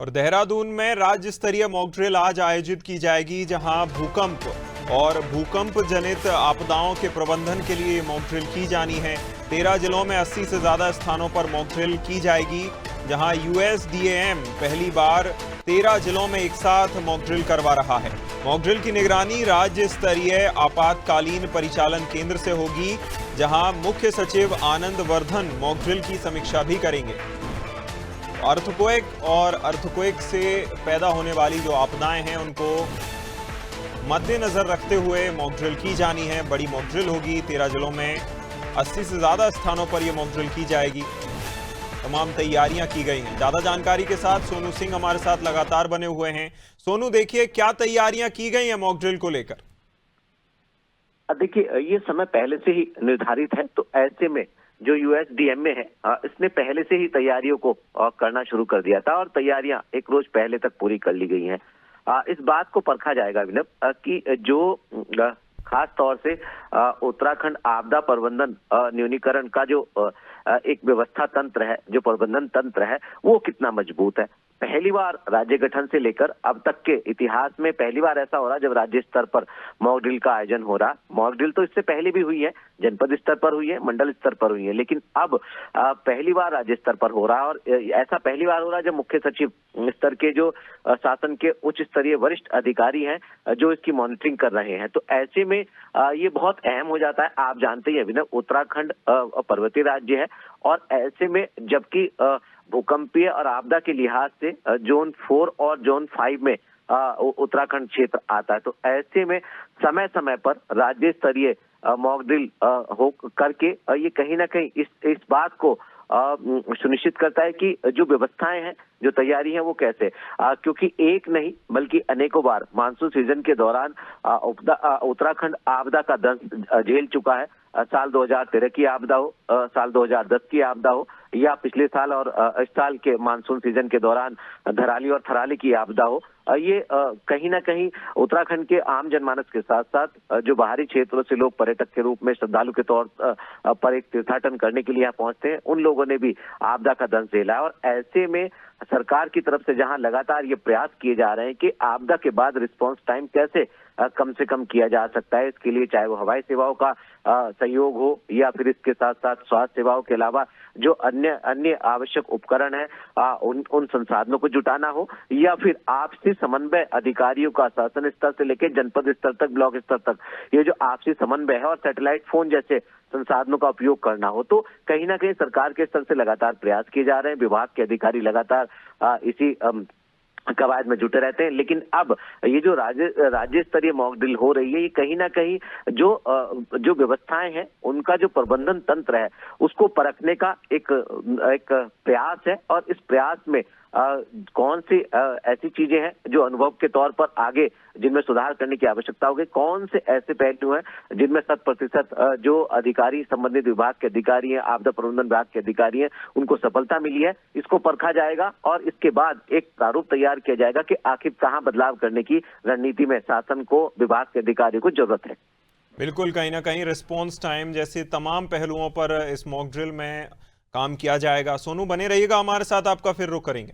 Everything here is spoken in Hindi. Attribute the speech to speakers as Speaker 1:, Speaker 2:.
Speaker 1: और देहरादून में राज्य स्तरीय मॉक ड्रिल आज आयोजित की जाएगी, जहां भूकंप और भूकंप जनित आपदाओं के प्रबंधन के लिए मॉक ड्रिल की जानी है। 13 जिलों में 80 से ज्यादा स्थानों पर मॉक ड्रिल की जाएगी, जहां USDAM पहली बार 13 जिलों में एक साथ मॉक ड्रिल करवा रहा है। मॉक ड्रिल की निगरानी राज्य स्तरीय आपातकालीन परिचालन केंद्र से होगी, जहां मुख्य सचिव आनंद वर्धन मॉक ड्रिल की समीक्षा भी करेंगे। अर्थक्वेक से पैदा होने वाली जो आपदाएं हैं उनको मद्देनजर रखते हुए मॉक ड्रिल की जानी है। बड़ी मॉक ड्रिल होगी, 13 जिलों में 80 से ज्यादा स्थानों पर यह मॉक ड्रिल की जाएगी। तमाम तैयारियां की गई हैं। ज्यादा जानकारी के साथ सोनू सिंह हमारे साथ लगातार बने हुए हैं। सोनू, देखिए क्या तैयारियां की गई हैं मॉक ड्रिल को लेकर?
Speaker 2: देखिए, ये समय पहले से ही निर्धारित है, तो ऐसे में जो USDAM में है, इसने पहले से ही तैयारियों को करना शुरू कर दिया था और तैयारियां एक रोज पहले तक पूरी कर ली गई हैं। इस बात को परखा जाएगा विनय कि जो खास तौर से उत्तराखंड आपदा प्रबंधन न्यूनीकरण का जो एक व्यवस्था तंत्र है, जो प्रबंधन तंत्र है, वो कितना मजबूत है। पहली बार राज्य गठन से लेकर अब तक के इतिहास में पहली बार ऐसा हो रहा है जब राज्य स्तर पर मॉक ड्रिल का आयोजन हो रहा। मॉक ड्रिल तो इससे पहले भी हुई है, जनपद स्तर पर हुई है, मंडल स्तर पर हुई है, लेकिन अब पहली बार राज्य स्तर पर हो रहा है। और ऐसा पहली बार हो रहा है जब मुख्य सचिव स्तर के जो शासन के उच्च स्तरीय वरिष्ठ अधिकारी हैं जो इसकी मॉनिटरिंग कर रहे हैं। तो ऐसे में ये बहुत अहम हो जाता है। आप जानते ही हैं, उत्तराखंड पर्वतीय राज्य है और ऐसे में जबकि भूकंपीय और आपदा के लिहाज से जोन 4 और जोन 5 में उत्तराखंड क्षेत्र आता है। तो ऐसे में समय समय पर राज्य स्तरीय मॉक ड्रिल हो करके ये कहीं ना कहीं इस बात को सुनिश्चित करता है कि जो व्यवस्थाएं हैं, जो तैयारी है, वो कैसे, क्योंकि एक नहीं बल्कि अनेकों बार मानसून सीजन के दौरान उत्तराखंड आपदा का दंश झेल चुका है। साल 2013 की आपदा हो, साल 2010 की आपदा हो, या पिछले साल और इस साल के मानसून सीजन के दौरान धराली और थराली की आपदा हो। ये कहीं ना कहीं उत्तराखंड के आम जनमानस के साथ साथ जो बाहरी क्षेत्रों से लोग पर्यटक के रूप में श्रद्धालु के तौर पर एक तीर्थाटन करने के लिए यहाँ पहुंचते हैं, उन लोगों ने भी आपदा का दंश झेला है। और ऐसे में सरकार की तरफ से जहां लगातार ये प्रयास किए जा रहे हैं कि आपदा के बाद रिस्पांस टाइम कैसे कम से कम किया जा सकता है, इसके लिए चाहे वो हवाई सेवाओं का सहयोग हो या फिर इसके साथ साथ स्वास्थ्य सेवाओं के अलावा जो अन्य आवश्यक उपकरण है, उन संसाधनों को जुटाना हो, या फिर आपसी समन्वय अधिकारियों का शासन स्तर से लेकर जनपद स्तर तक, ब्लॉक स्तर तक, ये जो आपसी समन्वय है और सैटेलाइट फोन जैसे संसाधनों का उपयोग करना हो। तो कहीं ना कहीं सरकार के स्तर से लगातार प्रयास किए जा रहे हैं। विभाग के अधिकारी लगातार इसी कवायद में जुटे रहते हैं। लेकिन अब ये जो राज्य स्तरीय मॉक ड्रिल हो रही है, ये कहीं ना कहीं जो व्यवस्थाएं हैं, उनका जो प्रबंधन तंत्र है, उसको परखने का एक प्रयास है। और इस प्रयास में कौन सी ऐसी चीजें हैं जो अनुभव के तौर पर आगे जिनमें सुधार करने की आवश्यकता होगी, कौन से ऐसे पहलू हैं जिनमें 100% जो अधिकारी, संबंधित विभाग के अधिकारी हैं, आपदा प्रबंधन विभाग के अधिकारी हैं, उनको सफलता मिली है, इसको परखा जाएगा और इसके बाद एक प्रारूप तैयार किया जाएगा कि आखिर कहां बदलाव करने की रणनीति में शासन को, विभाग के अधिकारियों को जरूरत है।
Speaker 1: बिल्कुल, कहीं ना कहीं रिस्पॉन्स टाइम जैसे तमाम पहलुओं पर इस मॉक ड्रिल में काम किया जाएगा। सोनू, बने रहिएगा हमारे साथ, आपका फिर रुख करेंगे।